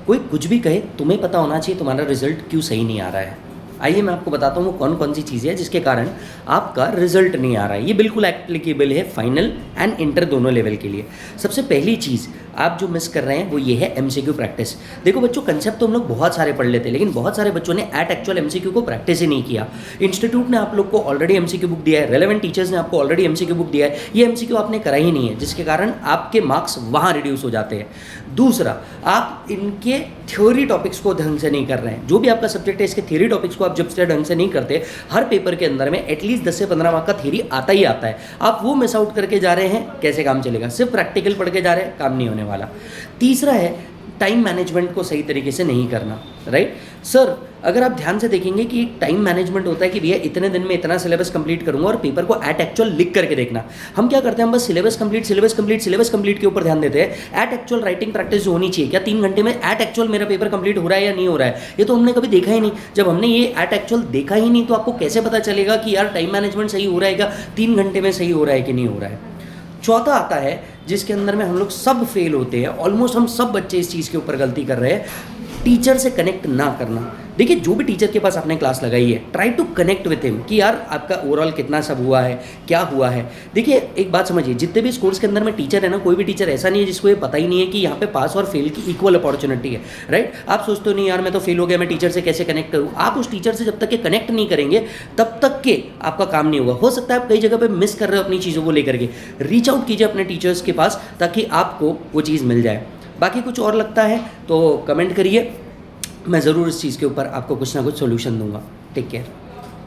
कोई कुछ भी कहे, तुम्हें पता होना चाहिए तुम्हारा रिजल्ट क्यों सही नहीं आ रहा है। आइए मैं आपको बताता हूँ वो कौन कौन सी चीज़ें हैं जिसके कारण आपका रिजल्ट नहीं आ रहा है। ये बिल्कुल एप्लीकेबल है फाइनल एंड इंटर दोनों लेवल के लिए। सबसे पहली चीज़ आप जो मिस कर रहे हैं वो ये है एमसीक्यू प्रैक्टिस। देखो बच्चों, कंसेप्ट तो हम लोग बहुत सारे पढ़ लेते हैं, लेकिन बहुत सारे बच्चों ने एट एक्चुअल एमसीक्यू को प्रैक्टिस ही नहीं किया। इंस्टीट्यूट ने आप लोग को ऑलरेडी एमसीक्यू बुक दिया है, रेलेवेंट टीचर्स ने आपको ऑलरेडी एमसीक्यू बुक दिया है, ये एमसीक्यू आपने करा ही नहीं है, जिसके कारण आपके मार्क्स वहाँ रिड्यूस हो जाते हैं। दूसरा, आप इनके थ्योरी टॉपिक्स को ढंग से नहीं कर रहे हैं। जो भी आपका सब्जेक्ट है, इसके थ्योरी टॉपिक्स को आप जब से ढंग से नहीं करते, हर पेपर के अंदर में एटलीस्ट 10 से 15 मार्क का थ्योरी आता ही आता है, आप वो मिस आउट करके जा रहे हैं, कैसे काम चलेगा? सिर्फ प्रैक्टिकल पढ़ के जा रहे हैं, काम नहीं होने वाला। तीसरा है टाइम मैनेजमेंट को सही तरीके से नहीं करना, राइट सर? अगर आप ध्यान से देखेंगे कि टाइम मैनेजमेंट होता है कि भैया इतने दिन में इतना सिलेबस कंप्लीट करूंगा, और पेपर को एट एक्चुअल लिख करके देखना। हम क्या करते हैं, हम बस सिलेबस कंप्लीट के ऊपर ध्यान देते हैं। एट एक्चुअल राइटिंग प्रैक्टिस जो होनी चाहिए, क्या 3 घंटे में एट एक्चुअल मेरा पेपर कंप्लीट हो रहा है या नहीं हो रहा है, ये तो हमने कभी देखा ही नहीं। जब हमने ये एट एक्चुअल देखा ही नहीं, तो आपको कैसे पता चलेगा कि यार टाइम मैनेजमेंट सही हो रहा है क्या, 3 घंटे में सही हो रहा है कि नहीं हो रहा है? चौथा आता है जिसके अंदर में हम लोग सब फेल होते हैं, ऑलमोस्ट हम सब बच्चे इस चीज़ के ऊपर गलती कर रहे हैं, टीचर से कनेक्ट ना करना। देखिए, जो भी टीचर के पास आपने क्लास लगाई है, try to connect with him कि यार आपका ओवरऑल कितना सब हुआ है, क्या हुआ है। देखिए एक बात समझिए, जितने भी इस कोर्स के अंदर में टीचर है ना, कोई भी टीचर ऐसा नहीं है जिसको ये पता ही नहीं है कि यहाँ पे पास और फेल की इक्वल अपॉर्चुनिटी है, राइट? आप सोचते हो नहीं यार मैं तो फेल हो गया, मैं टीचर से कैसे कनेक्ट करूँ? आप उस टीचर से जब तक के कनेक्ट नहीं करेंगे तब तक के आपका काम नहीं होगा। हो सकता है आप कई जगह पर मिस कर रहे हो अपनी चीज़ों को लेकर के, रीच आउट कीजिए अपने टीचर्स के पास ताकि आपको वो चीज़ मिल जाए। बाकी कुछ और लगता है तो कमेंट करिए, मैं ज़रूर इस चीज़ के ऊपर आपको कुछ ना कुछ सोल्यूशन दूंगा। Take care.